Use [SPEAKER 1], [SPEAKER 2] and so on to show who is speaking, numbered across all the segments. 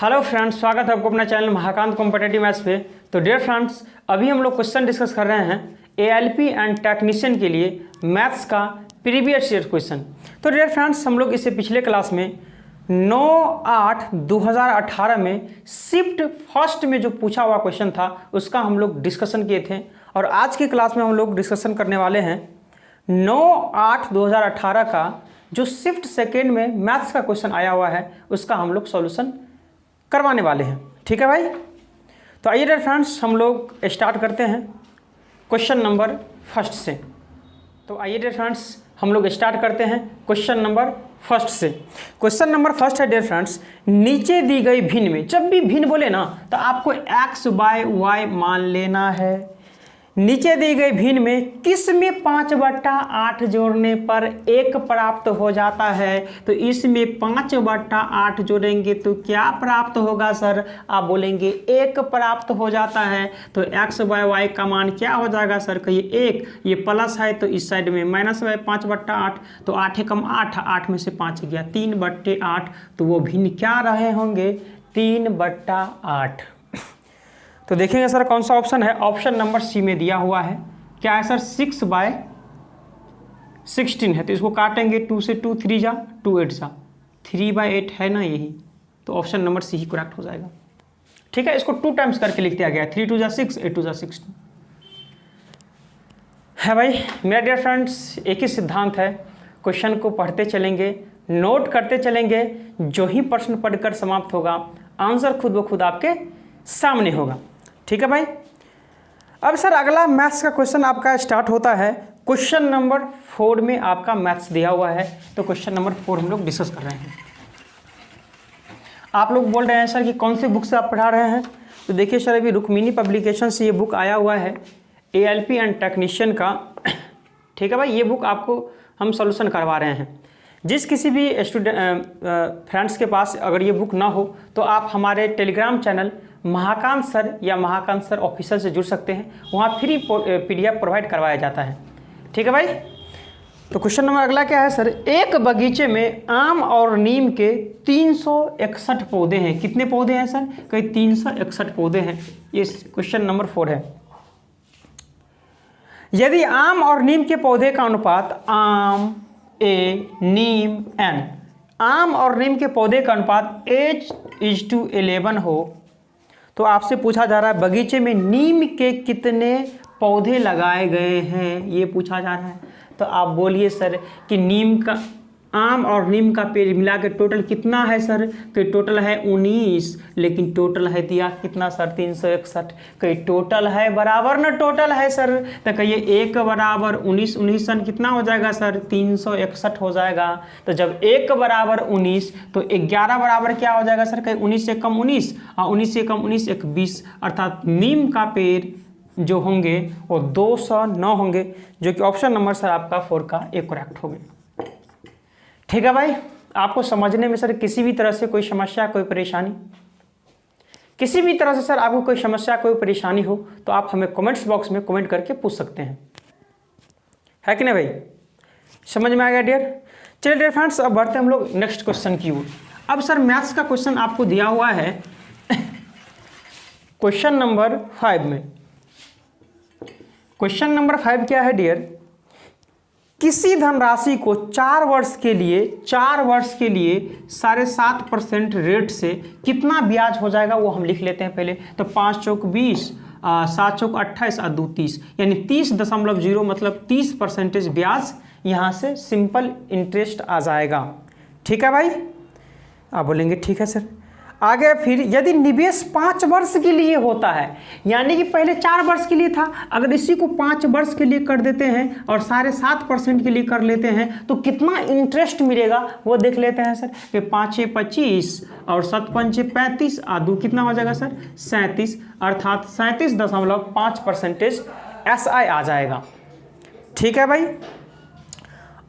[SPEAKER 1] Hello friends, स्वागत है आपको अपना चैनल महाकांत कॉम्पिटिटिव मैथ्स पे। तो डियर फ्रेंड्स, अभी हम लोग क्वेश्चन डिस्कस कर रहे हैं एएलपी एंड टेक्नीशियन के लिए मैथ्स का प्रीवियस ईयर क्वेश्चन। तो डियर फ्रेंड्स, हम लोग इससे पिछले क्लास में 9/8/2018 में शिफ्ट फर्स्ट में जो पूछा हुआ क्वेश्चन था उसका हम लोग डिस्कशन किए थे, और आज की क्लास में हम लोग डिस्कशन करने वाले हैं 9/8/2018 का जो शिफ्ट सेकेंड में मैथ्स का क्वेश्चन आया हुआ है उसका हम लोग सॉल्यूशन करवाने वाले हैं। ठीक है भाई, तो आइए डियर फ्रेंड्स हम लोग स्टार्ट करते हैं क्वेश्चन नंबर फर्स्ट से। तो आइए डियर फ्रेंड्स हम लोग स्टार्ट करते हैं क्वेश्चन नंबर फर्स्ट से। क्वेश्चन नंबर फर्स्ट है डियर फ्रेंड्स, नीचे दी गई भिन्न में, जब भी भिन्न बोले ना तो आपको x बाय y मान लेना है। नीचे दी गई भिन्न में किस में 5/8 जोड़ने पर 1 प्राप्त हो जाता है? तो इसमें 5/8 जोड़ेंगे तो क्या प्राप्त होगा सर? आप बोलेंगे 1 प्राप्त हो जाता है। तो x बाय y का मान क्या हो जाएगा सर? कहिए 1, ये प्लस है तो इस साइड में माइनस है 5/8, तो 8 एकम 8, 8 में से 5 गया 3/8, तो वो भिन्न क्या रहे होंगे? 3/8। तो देखेंगे सर कौन सा ऑप्शन है। ऑप्शन नंबर सी में दिया हुआ है, क्या है सर? 6/16 है, तो इसको काटेंगे 2 से 2 3 जा 2 8 जा 3/8 है ना, यही तो ऑप्शन नंबर सी ही करेक्ट हो जाएगा। ठीक है, इसको 2 टाइम्स करके लिख दिया गया, 3 2 जा 6 8 2 जा 16 है भाई। मेरा डियर फ्रेंड्स एक ही सिद्धांत है, क्वेश्चन को पढ़ते चलेंगे, नोट करते चलेंगे, जो ही प्रश्न पढ़कर समाप्त होगा आंसर खुद ब खुद आपके सामने होगा। ठीक है भाई। अब सर अगला मैथ्स का क्वेश्चन आपका स्टार्ट होता है। क्वेश्चन नंबर 4 में आपका मैथ्स दिया हुआ है, तो क्वेश्चन नंबर 4 हम लोग डिस्कस कर रहे हैं। आप लोग बोल रहे हैं सर कि कौन सी बुक से आप पढ़ा रहे हैं? तो देखिए सर, अभी रुक्मिणी पब्लिकेशन से ये बुक आया हुआ है एएलपी एंड टेक्नीशियन का। ठीक है भाई, ये बुक आपको हम सॉल्यूशन करवा रहे हैं। जिस किसी भी स्टूडेंट फ्रेंड्स के पास अगर ये बुक ना हो तो आप हमारे टेलीग्राम चैनल महाकांत सर या महाकांत सर ऑफिशियल से जुड़ सकते हैं, वहाँ फ्री PDF प्रोवाइड करवाया जाता है। ठीक है भाई। तो क्वेश्चन नंबर अगला क्या है सर? एक बगीचे में आम और नीम के 361 पौधे हैं। कितने पौधे हैं सर? कई 361 पौधे हैं। ये क्वेश्चन नंबर 4 है। यदि आम और नीम के पौधे का अनुपात आम A नीम N, आम और नीम के पौधे का अनुपात H:11 हो, तो आपसे पूछा जा रहा है बगीचे में नीम के कितने पौधे लगाए गए हैं, ये पूछा जा रहा है। तो आप बोलिए सर कि नीम का, आम और नीम का पेड़ मिला के टोटल कितना है सर? तो टोटल है 19, लेकिन टोटल है दिया कितना सर? 361। कहीं टोटल है बराबर ना टोटल है सर? तो कहिए 1 बराबर 19, 19 कितना हो जाएगा सर? 361 हो जाएगा। तो जब 1 बराबर 19 तो 11 बराबर क्या हो जाएगा सर? कहीं 19 से कम 19, और 19 से कम 19 1 20, अर्थात नीम का पेड़ जो होंगे वो 209 होंगे, जो कि ऑप्शन नंबर सर आपका 4 का एक करेक्ट हो गया। ठीक है भाई, आपको समझने में सर किसी भी तरह से कोई समस्या, कोई परेशानी, किसी भी तरह से सर आपको कोई समस्या, कोई परेशानी हो तो आप हमें कमेंट्स बॉक्स में कमेंट करके पूछ सकते हैं, है कि नहीं भाई? समझ में आ गया डियर? चलिए डियर फ्रेंड्स, अब बढ़ते हम लोग नेक्स्ट क्वेश्चन की ओर। अब सर मैथ्स का क्वेश्चन आपको दिया हुआ है क्वेश्चन नंबर 5 में। क्वेश्चन नंबर 5 क्या है डियर? किसी धनराशि को 4 वर्ष के लिए 7.5% रेट से कितना ब्याज हो जाएगा वो हम लिख लेते हैं पहले। तो 5 चौक 20, 7 चौक 28 और 2 30, यानी 30.0 मतलब 30% ब्याज यहाँ से सिंपल इंटरेस्ट आ जाएगा। ठीक है भाई, आप बोलेंगे ठीक है सर। आगे फिर यदि निवेश 5 वर्ष के लिए होता है, यानी कि पहले 4 वर्ष के लिए था, अगर इसी को 5 वर्ष के लिए कर देते हैं और 7.5% के लिए कर लेते हैं तो कितना इंटरेस्ट मिलेगा वो देख लेते हैं सर। कि 5 6 25 और 7 5 35 और 2 कितना हो जाएगा सर? 37, अर्थात 37.5% SI आ जाएगा। ठीक है भाई।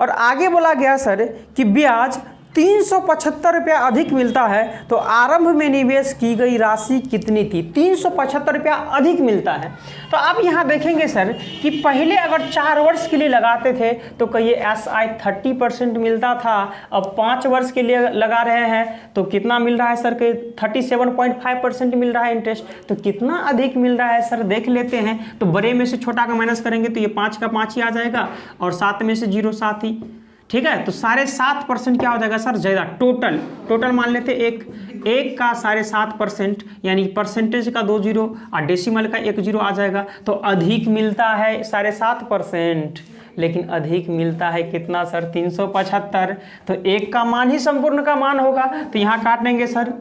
[SPEAKER 1] और आगे बोला गया सर कि ब्याज ₹375 अधिक मिलता है तो आरंभ में निवेश की गई राशि कितनी थी? ₹375 अधिक मिलता है। तो आप यहाँ देखेंगे सर कि पहले अगर 4 वर्ष के लिए लगाते थे तो कहिए SI 30% मिलता था, अब 5 वर्ष के लिए लगा रहे हैं तो कितना मिल रहा है सर के 37.5% मिल रहा है इंटरेस्ट। तो कितना अधिक मिल रहा है सर देख लेते हैं। तो बड़े में से छोटा का माइनस करेंगे तो ये 5 का 5 ही आ जाएगा और 7 में से 0 7 ही, ठीक है। तो 7.5% क्या हो जाएगा सर ज़्यादा, टोटल मान लेते एक का 7.5% यानी परसेंटेज का 2 जीरो और डेसिमल का 1 जीरो आ जाएगा। तो अधिक मिलता है 7.5%, लेकिन अधिक मिलता है कितना सर 375। तो एक का मान ही संपूर्ण का मान होगा। तो यहाँ काट देंगे सर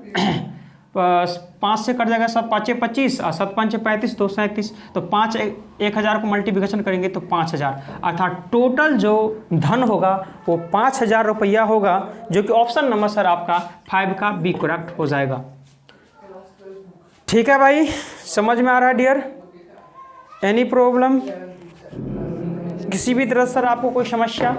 [SPEAKER 1] 5 से कट जाएगा, 7 5 25 और 7 5 35 2 37। तो 5 1000 को मल्टीप्लिकेशन करेंगे तो 5000, अर्थात टोटल जो धन होगा वो 5000 रुपया होगा, जो कि ऑप्शन नंबर सर आपका 5 का बी करेक्ट हो जाएगा। ठीक है भाई, समझ में आ रहा है डियर? एनी प्रॉब्लम, किसी भी तरह सर आपको कोई समस्या?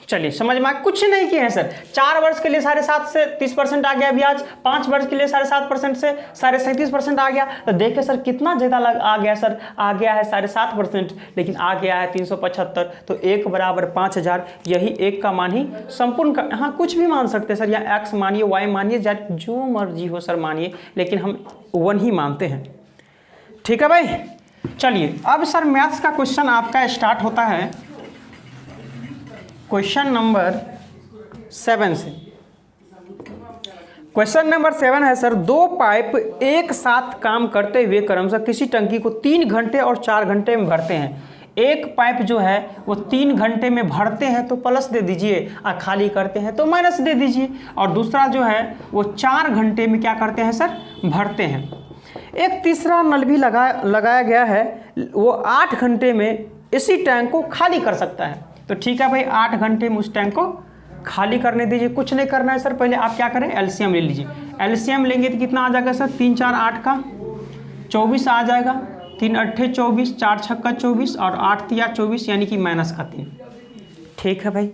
[SPEAKER 1] चलिए समझ में कुछ नहीं किए हैं सर। 4 वर्ष के लिए 7.5 से 30% आ गया ब्याज, 5 वर्ष के लिए 7.5% से 37.5% आ गया। तो देखिए सर कितना ज़्यादा आ गया सर, आ गया है 7.5%, लेकिन आ गया है 375। तो 1 बराबर 5000, यही एक का मान ही संपूर्ण का। हाँ कुछ भी मान सकते हैं सर, या x मानिए y मानिए, जो मर्जी हो सर मानिए, लेकिन हम 1 ही मानते हैं। ठीक है भाई, चलिए अब सर मैथ्स का क्वेश्चन आपका स्टार्ट होता है क्वेश्चन नंबर 7 से। क्वेश्चन नंबर 7 है सर, 2 पाइप एक साथ काम करते हुए क्रमशः किसी टंकी को 3 घंटे और 4 घंटे में भरते हैं। एक पाइप जो है वो 3 घंटे में भरते हैं तो प्लस दे दीजिए, और खाली करते हैं तो माइनस दे दीजिए। और दूसरा जो है वो 4 घंटे में क्या करते हैं सर, भरते हैं। एक तीसरा नल भी लगाया गया है, वो 8 घंटे में इसी टैंक को खाली कर सकता है। तो ठीक है भाई, 8 घंटे में उस टैंक को खाली करने दीजिए। कुछ नहीं करना है सर, पहले आप क्या करें एलसीएम ले लीजिए। एलसीएम लेंगे तो कितना आ जाएगा सर, 3 4 8 का 24 आ जाएगा, 3 8 24, 4 6 का 24 और 8 3 24 यानी कि माइनस का 3। ठीक है भाई,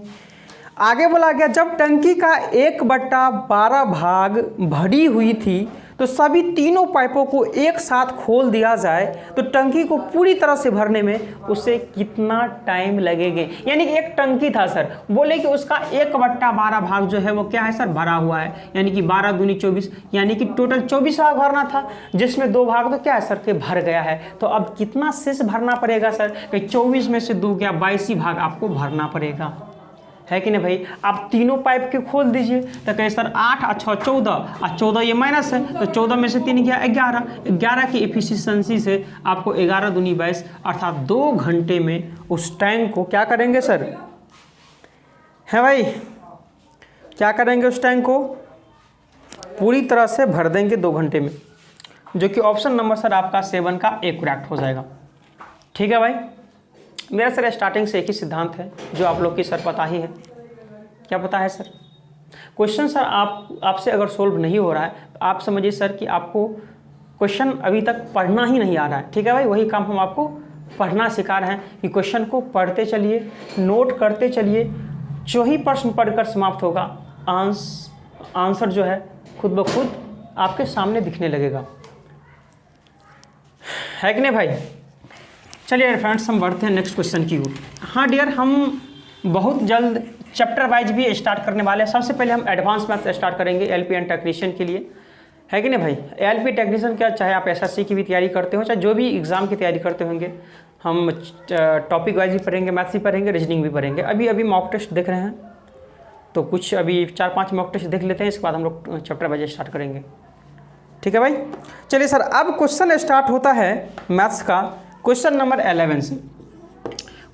[SPEAKER 1] आगे बोला गया जब टंकी का 1/12 भाग भरी हुई थी तो सभी तीनों पाइपों को एक साथ खोल दिया जाए तो टंकी को पूरी तरह से भरने में उसे कितना टाइम लगेगा। यानी कि एक टंकी था सर, बोले कि उसका 1/12 भाग जो है वो क्या है सर, भरा हुआ है, यानी कि 12 दूनी 24, यानी कि टोटल 24 भाग भरना था, जिसमें 2 भाग तो क्या है सर के भर गया है। तो अब कितना शेष भरना पड़ेगा सर, कि 24 में से 2 गया, 22 ही भाग आपको भरना पड़ेगा, है कि नहीं भाई। आप तीनों पाइप के खोल दीजिए तो कहे सर 8 अच्छा 14 और 14 ये माइनस है, तो 14 में से 3 गया 11, 11 की एफिशिएंसी से आपको 11 दूनी 22, अर्थात 2 घंटे में उस टैंक को क्या करेंगे सर, है भाई, क्या करेंगे उस टैंक को पूरी तरह से भर देंगे 2 घंटे में, जो कि ऑप्शन नंबर सर आपका 7 का एक करेक्ट हो जाएगा। ठीक है भाई, मेरा सर स्टार्टिंग से एक ही सिद्धांत है जो आप लोग की सर पता ही है। क्या पता है सर, क्वेश्चन सर आपसे अगर सोल्व नहीं हो रहा है तो आप समझिए सर कि आपको क्वेश्चन अभी तक पढ़ना ही नहीं आ रहा है। ठीक है भाई, वही काम हम आपको पढ़ना सिखा रहे हैं कि क्वेश्चन को पढ़ते चलिए, नोट करते चलिए, जो ही प्रश्न पढ़कर समाप्त होगा आंसर जो है खुद ब खुद आपके सामने दिखने लगेगा, है कि नहीं भाई। चलिए फ्रेंड्स, हम बढ़ते हैं नेक्स्ट क्वेश्चन की ओर। हाँ डियर, हम बहुत जल्द चैप्टर वाइज भी स्टार्ट करने वाले हैं। सबसे पहले हम एडवांस मैथ्स स्टार्ट करेंगे एलपी एंड टेक्नीशियन के लिए, है कि नहीं भाई। एलपी टेक्नीशियन क्या, चाहे आप एसएससी की भी तैयारी करते हो, चाहे जो भी एग्ज़ाम की तैयारी करते होंगे, हम टॉपिक वाइज भी पढ़ेंगे, मैथ्स भी पढ़ेंगे, रीजनिंग भी पढ़ेंगे। अभी मॉक टेस्ट देख रहे हैं तो कुछ अभी 4-5 मॉक टेस्ट देख लेते हैं, इसके बाद हम लोग चैप्टर वाइज स्टार्ट करेंगे। ठीक है भाई, चलिए सर, अब क्वेश्चन स्टार्ट होता है मैथ्स का क्वेश्चन नंबर 11 से।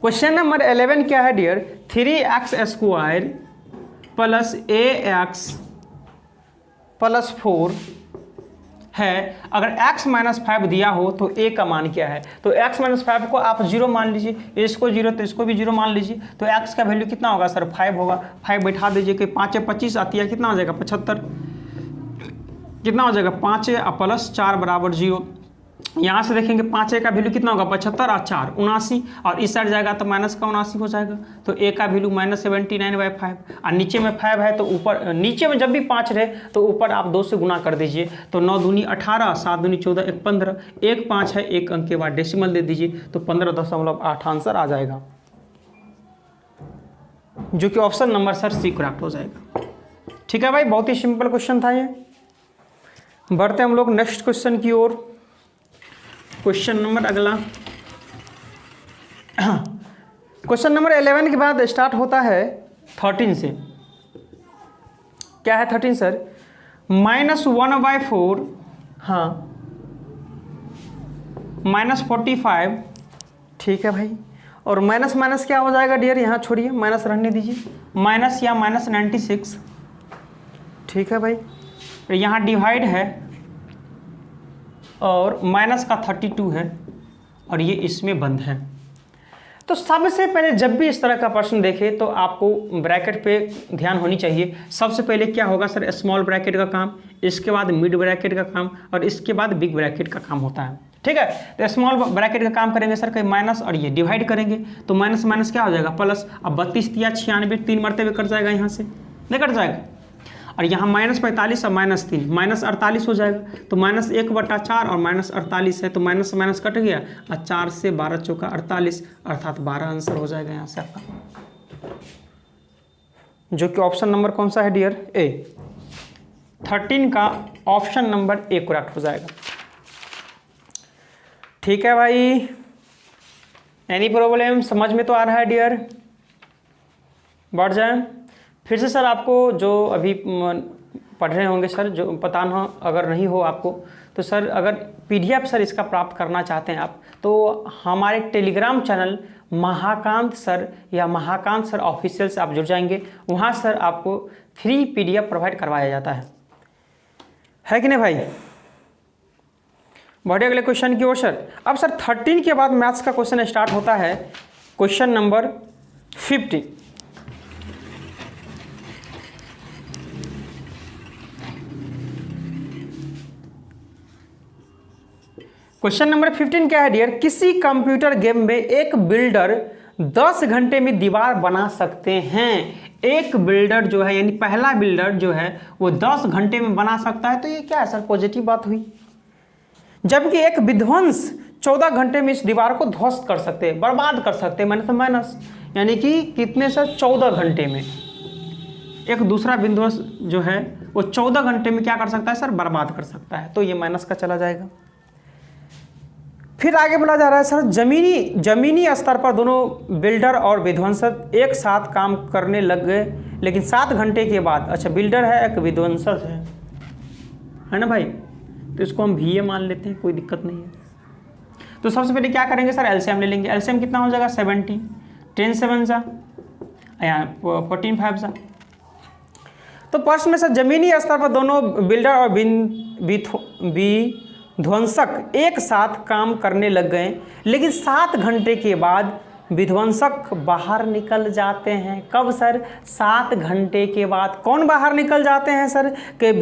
[SPEAKER 1] क्वेश्चन नंबर 11 क्या है dear, 3x² plus ax plus 4 है। अगर x माइनस 5 दिया हो तो a का मान क्या है। तो x माइनस 5 को आप 0 मान लीजिए, इसको 0 तो इसको भी 0 मान लीजिए। तो x का वैल्यू कितना होगा सर, 5 होगा। 5 बैठा दीजिए कि 5 25 आती है, कितना हो जाएगा 75, कितना हो जाएगा 5 प्लस 4 बराबर 0। यहाँ से देखेंगे 5 ए का वैल्यू कितना होगा 75 और 4 79, और इस साइड जाएगा तो माइनस का 79 हो जाएगा। तो ए का वैल्यू -79/5, और नीचे में 5 है तो ऊपर नीचे में जब भी 5 रहे तो ऊपर आप 2 से गुना कर दीजिए। तो 9 दूनी 18, 7 दूनी 14, 1 15, 1 5 है, 1 अंक के बाद डेसिमल दे दीजिए तो 15.8 आंसर आ जाएगा, जो कि option number sir C correct हो जाएगा। ठीक है भाई, बहुत ही सिंपल क्वेश्चन था ये। बढ़ते हम लोग नेक्स्ट क्वेश्चन की ओर। क्वेश्चन नंबर अगला, क्वेश्चन नंबर 11 के बाद स्टार्ट होता है 13 से। क्या है 13 सर? -1/4, हाँ -45, ठीक है भाई। और माइनस माइनस क्या हो जाएगा डियर? यहाँ छोड़िए, माइनस रहने दीजिए, माइनस या -96, ठीक है भाई। यहाँ डिवाइड है और माइनस का 32 है और ये इसमें बंद है। तो सबसे पहले जब भी इस तरह का प्रश्न देखे तो आपको ब्रैकेट पे ध्यान होनी चाहिए। सबसे पहले क्या होगा सर? स्मॉल ब्रैकेट का काम, इसके बाद मिड ब्रैकेट का काम और इसके बाद बिग ब्रैकेट का काम होता है। ठीक है, तो स्मॉल ब्रैकेट का काम करेंगे सर, कहीं माइनस और ये डिवाइड करेंगे तो माइनस माइनस क्या हो जाएगा प्लस। अब 32 या 96 3 मरतबे कट जाएगा, यहाँ से नहीं कट जाएगा। और यहाँ -45 और -3 -48 हो जाएगा। तो -1/4 और -48 है तो माइनस माइनस कट गया और 4 से 12 चौका 48 अर्थात 12 आंसर हो जाएगा यहाँ से आपका, जो कि ऑप्शन नंबर कौन सा है डियर? ए। 13 का ऑप्शन नंबर ए करेक्ट हो जाएगा। ठीक है भाई, एनी प्रॉब्लम? समझ में तो आ रहा है डियर? बढ़ जाए फिर से सर। आपको जो अभी पढ़ रहे होंगे सर, जो पता ना अगर नहीं हो आपको तो सर, अगर PDF सर इसका प्राप्त करना चाहते हैं आप तो हमारे टेलीग्राम चैनल महाकांत सर या महाकांत सर ऑफिशियल से आप जुड़ जाएंगे। वहाँ सर आपको फ्री PDF प्रोवाइड करवाया जाता है कि नहीं भाई? बढ़े अगले क्वेश्चन की ओर सर। अब सर 13 के बाद मैथ्स का क्वेश्चन स्टार्ट होता है, क्वेश्चन नंबर 50। क्वेश्चन नंबर 15 क्या है डियर? किसी कंप्यूटर गेम में एक बिल्डर 10 घंटे में दीवार बना सकते हैं। एक बिल्डर जो है यानी पहला बिल्डर जो है वो 10 घंटे में बना सकता है। तो ये क्या है सर? पॉजिटिव बात हुई। जबकि एक विध्वंस 14 घंटे में इस दीवार को ध्वस्त कर सकते हैं, बर्बाद कर सकते हैं, माइनस माइनस, यानी कि कितने सर? 14 घंटे में। एक दूसरा विध्वंस जो है वो 14 घंटे में क्या कर सकता है सर? बर्बाद कर सकता है। तो ये माइनस का चला जाएगा। फिर आगे बोला जा रहा है सर, जमीनी स्तर पर दोनों बिल्डर और विध्वंसक एक साथ काम करने लग गए, लेकिन 7 घंटे के बाद, अच्छा बिल्डर है एक विध्वंसक है ना भाई, तो इसको हम VA मान लेते हैं, कोई दिक्कत नहीं है। तो सबसे पहले क्या करेंगे सर? एलसीएम ले लेंगे। एलसीएम कितना हो जाएगा? 70, 10 7 जा, 14 5 जा। तो प्रश्न में सर जमीनी स्तर पर दोनों बिल्डर और विध्वंसक एक साथ काम करने लग गए, लेकिन 7 घंटे के बाद विध्वंसक बाहर निकल जाते हैं। कब सर? 7 घंटे के बाद। कौन बाहर निकल जाते हैं सर? कि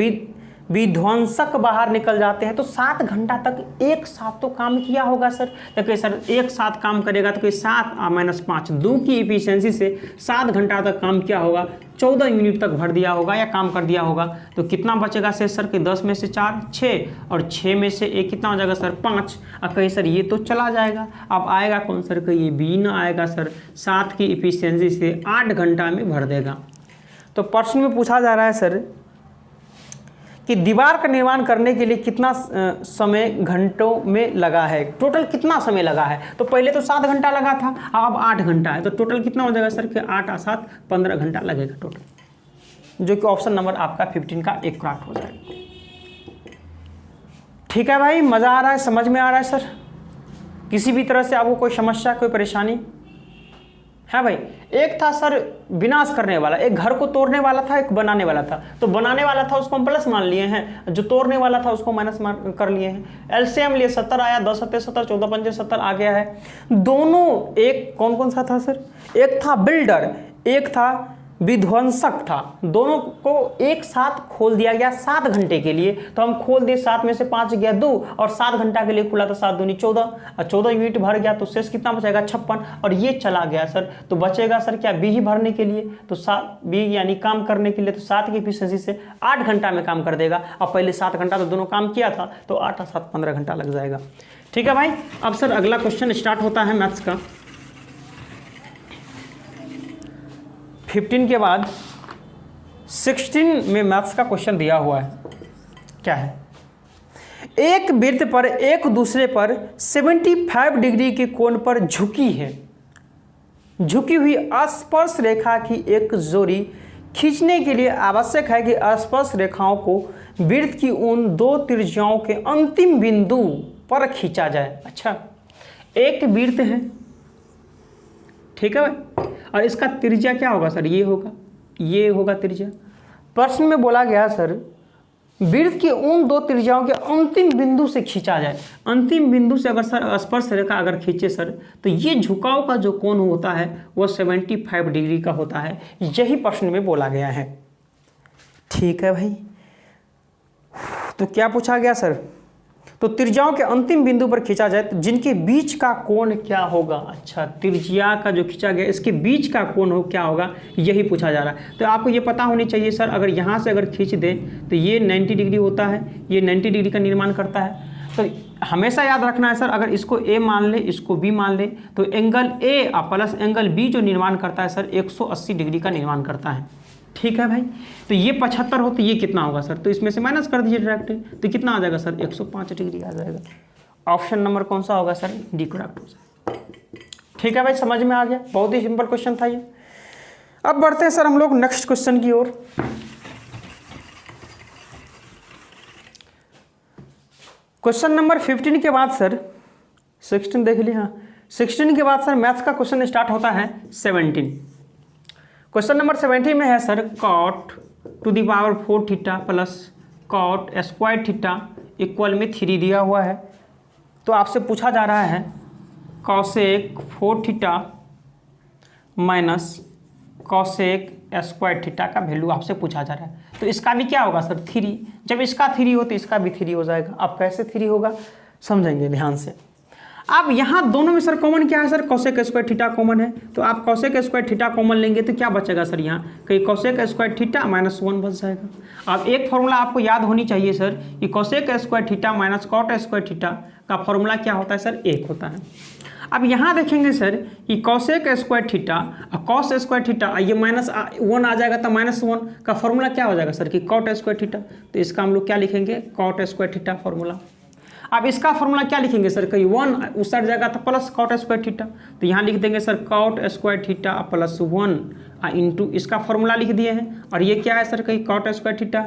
[SPEAKER 1] विध्वंसक बाहर निकल जाते हैं। तो 7 घंटा तक एक साथ तो काम किया होगा सर। देखिए सर, एक साथ काम करेगा तो 7 -5 2 की इफिशियंसी से 7 घंटा तक काम किया होगा, 14 यूनिट तक भर दिया होगा या काम कर दिया होगा। तो कितना बचेगा शेष सर? कि 10 में से 4 6 और 6 में से 1 कितना हो जाएगा सर? 5। अब कहीं सर ये तो चला जाएगा। अब आएगा कौन सर? कि ये बी ना आएगा सर। 7 की इफिशियंसी से 8 घंटा में भर देगा। तो प्रश्न में पूछा जा रहा है सर कि दीवार का निर्माण करने के लिए कितना समय घंटों में लगा है? टोटल कितना समय लगा है? तो पहले तो 7 घंटा लगा था, अब 8 घंटा है। तो टोटल कितना हो जाएगा सर? कि 8 और 7 15 घंटा लगेगा टोटल, जो कि ऑप्शन नंबर आपका 15 का एक करेक्ट हो जाएगा। ठीक है भाई, मज़ा आ रहा है? समझ में आ रहा है सर? किसी भी तरह से आपको कोई समस्या, कोई परेशानी है भाई? एक था सर विनाश करने वाला, एक घर को तोड़ने वाला था, एक बनाने वाला था। तो बनाने वाला था उसको हम प्लस मान लिए हैं, जो तोड़ने वाला था उसको माइनस कर लिए हैं। एलसीएम लिए 70 आया, 10 7 70, 14 5 70 आ गया है। दोनों एक कौन कौन सा था सर? एक था बिल्डर, एक था विध्वंसक था, दोनों को एक साथ खोल दिया गया 7 घंटे के लिए। तो हम खोल दिए, 7 में से 5 गया 2 और 7 घंटा के लिए खुला था, 7 दूनी 14 और 14 यूनिट भर गया तो शेष कितना बचेगा 56 और ये चला गया सर। तो बचेगा सर क्या बी ही भरने के लिए, तो 7 बी यानी काम करने के लिए, तो 7 की एफिशिएंसी से 8 घंटा में काम कर देगा। अब पहले 7 घंटा तो दोनों काम किया था तो 8 और 7 15 घंटा लग जाएगा। ठीक है भाई। अब सर अगला क्वेश्चन स्टार्ट होता है मैथ्स का। 15 के बाद 16 में मैथ्स का क्वेश्चन दिया हुआ है। क्या है? एक वृत्त पर एक दूसरे पर 75 डिग्री के कोण पर झुकी है, झुकी हुई स्पर्श रेखा की एक जोड़ी खींचने के लिए आवश्यक है कि स्पर्श रेखाओं को वृत्त की उन 2 त्रिज्याओं के अंतिम बिंदु पर खींचा जाए। अच्छा, एक वृत्त है, ठीक है भाई, और इसका त्रिज्या क्या होगा सर? ये होगा त्रिज्या। प्रश्न में बोला गया सर वृत्त की उन 2 त्रिज्याओं के अंतिम बिंदु से खींचा जाए। अंतिम बिंदु से अगर सर स्पर्श रेखा अगर खींचे सर तो ये झुकाव का जो कोण होता है वो 75 डिग्री का होता है, यही प्रश्न में बोला गया है। ठीक है भाई। तो क्या पूछा गया सर? तो त्रिज्याओं के अंतिम बिंदु पर खींचा जाए तो जिनके बीच का कोण क्या होगा? अच्छा, त्रिज्या का जो खींचा गया इसके बीच का कोण हो क्या होगा, यही पूछा जा रहा है। तो आपको ये पता होनी चाहिए सर, अगर यहाँ से अगर खींच दे तो ये 90 डिग्री होता है, ये 90 डिग्री का निर्माण करता है। तो हमेशा याद रखना है सर, अगर इसको ए मान ले, इसको बी मान ले, तो angle A plus angle B जो निर्माण करता है सर 180 डिग्री का निर्माण करता है। ठीक है भाई। तो ये 75 हो तो ये कितना होगा सर? तो इसमें से माइनस कर दीजिए डायरेक्ट, तो कितना आ जाएगा सर? 105 डिग्री आ जाएगा। ऑप्शन नंबर कौन सा होगा सर? डी करेक्ट हो जाएगा। ठीक है भाई, समझ में आ गया। बहुत ही सिंपल क्वेश्चन था ये। अब बढ़ते हैं सर हम लोग नेक्स्ट क्वेश्चन की ओर। क्वेश्चन नंबर 15 के बाद सर 16 देख लिया, 16 के बाद सर मैथ्स का क्वेश्चन स्टार्ट होता है 17। क्वेश्चन नंबर 17 में है sir cot to the power 4 theta plus cot square theta equal में 3 दिया हुआ है। तो आपसे पूछा जा रहा है cosec 4 theta minus cosec square theta का वैल्यू आपसे पूछा जा रहा है। तो इसका भी क्या होगा सर? 3। जब इसका 3 हो तो इसका भी 3 हो जाएगा। अब कैसे 3 होगा समझेंगे ध्यान से। अब यहाँ दोनों में सर कॉमन क्या है sir? cosec square theta common है। तो आप cosec स्क्वायर थीटा कॉमन लेंगे तो क्या बचेगा सर? यहाँ कहीं cosec स्क्वायर थीटा माइनस 1 बच जाएगा। अब एक फॉर्मूला आपको याद होनी चाहिए सर कि cosec square theta minus cot square theta का फॉर्मूला क्या होता है सर? 1 होता है। अब यहाँ देखेंगे सर कि cosec स्क्वायर थीटा और cos स्क्वायर थीटा, ये माइनस 1 आ जाएगा तो माइनस 1 का फॉर्मूला क्या हो जाएगा सर? कि cot स्क्वायर थीटा। तो इसका हम लोग क्या लिखेंगे? cot square theta formula. अब इसका फॉर्मूला क्या लिखेंगे सर? कहीं 1 उस साइड जाएगा तो प्लस cot स्क्वायर थीटा, तो यहाँ लिख देंगे sir cot square theta plus 1 into इसका फॉर्मूला लिख दिए हैं। और ये क्या है सर? कहीं cot स्क्वायर थीटा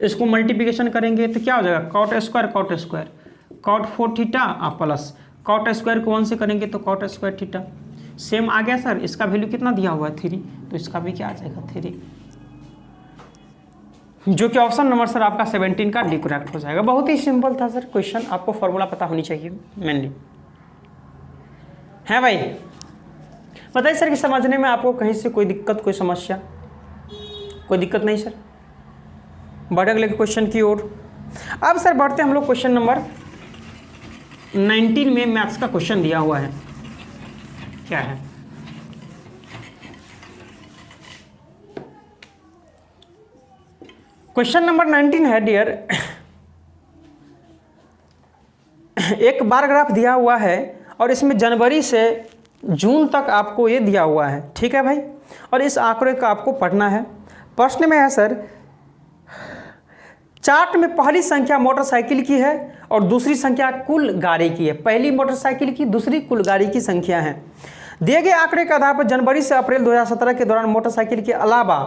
[SPEAKER 1] इसको मल्टीप्लिकेशन करेंगे तो क्या हो जाएगा? cot square cot 4 theta plus cot square को 1 से करेंगे तो cot स्क्वायर थीटा। सेम आ गया सर। इसका वैल्यू कितना दिया हुआ है? 3, तो इसका भी क्या आ जाएगा? 3, जो कि ऑप्शन नंबर सर आपका 17 का डी करेक्ट हो जाएगा। बहुत ही सिंपल था सर क्वेश्चन, आपको फॉर्मूला पता होनी चाहिए मेनली। है भाई? बताइए सर कि समझने में आपको कहीं से कोई दिक्कत, कोई समस्या? कोई दिक्कत नहीं सर। बढ़े अगले क्वेश्चन की ओर। अब सर बढ़ते हम लोग क्वेश्चन नंबर 19 में मैथ्स का क्वेश्चन दिया हुआ है। क्या है? क्वेश्चन नंबर 19 है डियर, एक बार ग्राफ दिया हुआ है और इसमें जनवरी से जून तक आपको ये दिया हुआ है। ठीक है भाई, और इस आंकड़े का आपको पढ़ना है। प्रश्न में है सर चार्ट में पहली संख्या मोटरसाइकिल की है और दूसरी संख्या कुल गाड़ी की है। पहली मोटरसाइकिल की, दूसरी कुल गाड़ी की संख्या है। दिए गए आंकड़े के आधार पर जनवरी से अप्रैल 2017 के दौरान मोटरसाइकिल के अलावा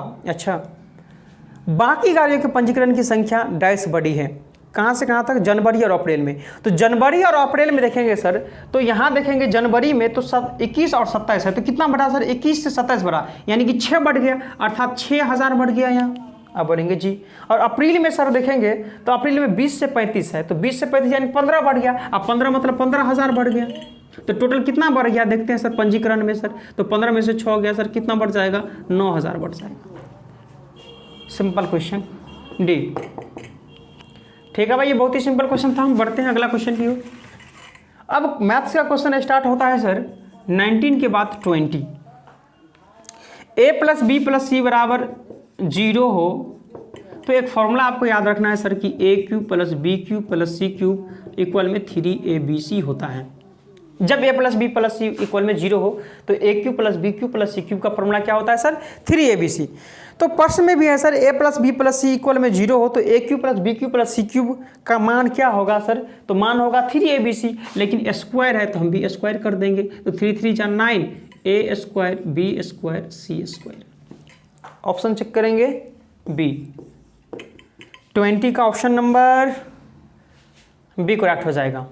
[SPEAKER 1] बाकी गाड़ियों के पंजीकरण की संख्या डैश बढ़ी है। कहाँ से कहाँ तक? जनवरी और अप्रैल में। तो जनवरी और अप्रैल में देखेंगे सर, तो यहाँ देखेंगे जनवरी में तो 21 और 27 है, तो कितना बढ़ा सर? 21 से 27 बढ़ा, यानी कि 6 बढ़ गया, अर्थात 6000 बढ़ गया यहाँ। अब बोलेंगे जी। और अप्रैल में सर देखेंगे तो अप्रैल में 20 से 35 है, तो 20 से 35 यानी 15 बढ़ गया। अब 15 मतलब 15000 बढ़ गया। तो टोटल कितना बढ़ गया देखते हैं सर पंजीकरण में सर। तो 15 में से 6 हो गया सर, कितना बढ़ जाएगा 9000 बढ़ जाएगा। Simple question D. ठीक है भाई, ये बहुत ही सिंपल क्वेश्चन था। हम बढ़ते हैं अगला क्वेश्चन की ओर। अब मैथ्स का क्वेश्चन स्टार्ट होता है सर 19 के बाद 20। a प्लस बी प्लस सी बराबर 0 हो तो एक फॉर्मूला आपको याद रखना है सर कि A cube plus B cube plus C cube equal में 3abc होता है। जब a plus B plus C equal में 0 हो तो A cube plus B cube plus C cube का फॉर्मूला क्या होता है सर 3abc। तो प्रश्न में भी है sir a plus B plus C equal में 0 हो तो A cube plus B cube plus C cube का मान क्या होगा सर, तो मान होगा 3abc, लेकिन स्क्वायर है तो हम भी स्क्वायर कर देंगे। तो 3 3 जा 9, a square B square C square. Option check करेंगे बी, 20 का ऑप्शन नंबर बी करेक्ट हो जाएगा।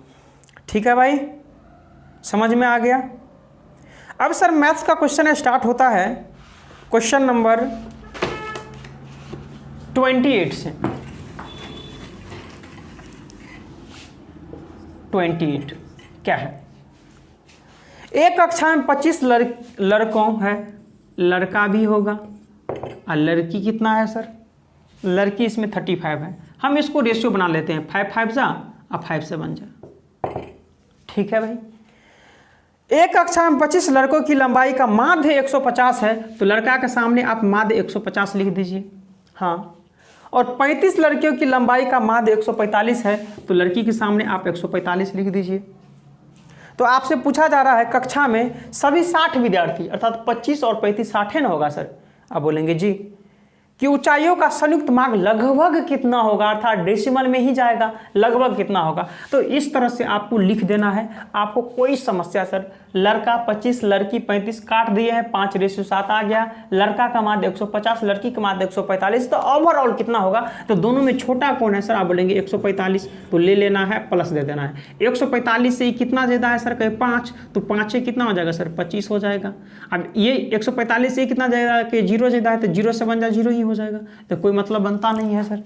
[SPEAKER 1] ठीक है भाई, समझ में आ गया। अब सर मैथ्स का क्वेश्चन स्टार्ट होता है क्वेश्चन नंबर 28 से। 28 क्या है, एक कक्षा में 25 लड़कों है, लड़का भी होगा और लड़की कितना है सर, लड़की इसमें 35 है। हम इसको रेशियो बना लेते हैं, 5 5 जा और 5 से बन जा। ठीक है भाई, एक कक्षा में 25 लड़कों की लंबाई का माध्य 150 है तो लड़का के सामने आप माध्य 150 लिख दीजिए। हाँ, और 35 लड़कियों की लंबाई का माध्य 145 है तो लड़की के सामने आप 145 लिख दीजिए। तो आपसे पूछा जा रहा है कक्षा में सभी 60 विद्यार्थी अर्थात 25 और 35 60 ना होगा सर। आप बोलेंगे जी कि ऊंचाइयों का संयुक्त मान लगभग कितना होगा, अर्थात डेसिमल में ही जाएगा, लगभग कितना होगा। तो इस तरह से आपको लिख देना है। आपको कोई समस्या सर, लड़का 25 लड़की 35 काट दिए हैं, 5:7 आ गया, लड़का का माध्य 150 लड़की का माध्य 145, तो ओवरऑल कितना होगा, तो दोनों में छोटा कौन है सर, आप बोलेंगे 145, तो ले लेना है प्लस दे देना है। 145 से कितना ज़्यादा है सर, कहे 5, तो 5 से कितना हो जाएगा सर 25 हो जाएगा। अब ये 145 से कितना जाएगा कि 0 ज़्यादा है तो 0 से बन जाए 0 ही हो जाएगा, तो कोई मतलब बनता नहीं है सर।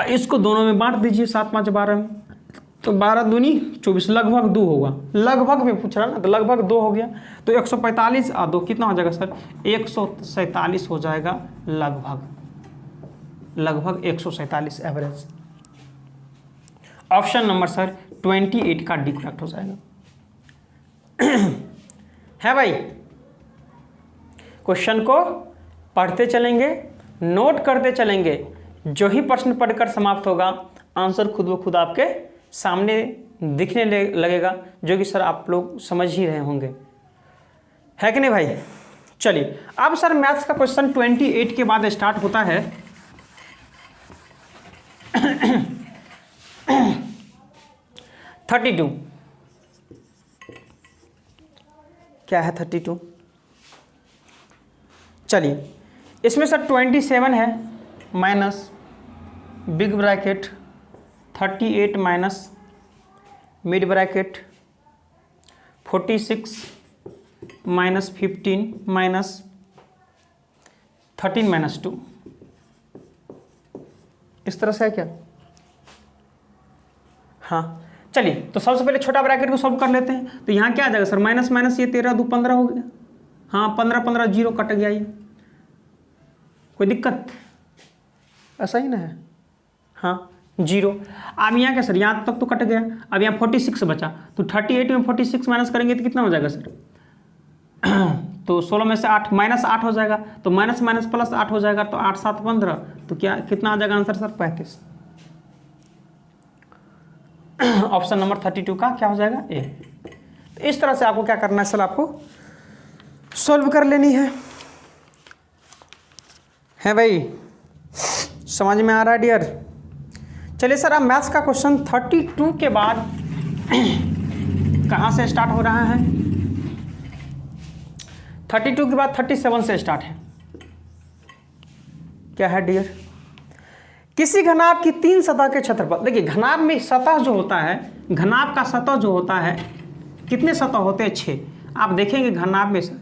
[SPEAKER 1] इसको दोनों में बांट दीजिए, 7 5 12 में, तो 12 दूनी 24, लगभग 2 होगा। लगभग में पूछ रहा ना, तो लगभग 2 हो गया, तो 145 और 2 कितना हो जाएगा सर 147 हो जाएगा, लगभग 147 एवरेज। ऑप्शन नंबर सर 28 का डी करेक्ट हो जाएगा। है भाई, क्वेश्चन को पढ़ते चलेंगे, नोट करते चलेंगे, जो ही प्रश्न पढ़कर समाप्त होगा आंसर खुद ब खुद आपके सामने दिखने लगेगा, जो कि सर आप लोग समझ ही रहे होंगे, है कि नहीं भाई। चलिए अब सर मैथ्स का क्वेश्चन 28 के बाद स्टार्ट होता है 32। क्या है 32, चलिए इसमें सर 27 है minus big bracket 38 minus mid bracket 46 minus 15 minus 13 minus 2, इस तरह से है क्या। हाँ चलिए, तो सबसे पहले छोटा ब्रैकेट को सॉल्व कर लेते हैं। तो यहाँ क्या आ जाएगा सर, माइनस माइनस ये 13 2 15 हो गया। हाँ 15 15 0 कट गया, ये कोई दिक्कत, ऐसा ही ना है। हाँ 0। अब यहाँ क्या सर, यहाँ तक तो कट गया, अब यहाँ 46 बचा, तो 38 में 46 माइनस करेंगे तो कितना हो जाएगा सर, तो 16 में से 8 माइनस 8 हो जाएगा, तो माइनस माइनस प्लस 8 हो जाएगा, तो 8 7 15, तो क्या कितना आ जाएगा आंसर सर 35। ऑप्शन नंबर 32 का क्या हो जाएगा ए। तो इस तरह से आपको क्या करना है सर, आपको सॉल्व कर लेनी है भाई, समझ में आ रहा है डियर। चलिए सर अब मैथ्स का क्वेश्चन 32 के बाद कहाँ से स्टार्ट हो रहा है, 32 के बाद 37 से स्टार्ट है। क्या है डियर, किसी घनाभ की 3 सतह के क्षेत्रफल, देखिए घनाभ में सतह जो होता है, घनाभ का सतह जो होता है, कितने सतह होते हैं 6। आप देखेंगे घनाभ में सर,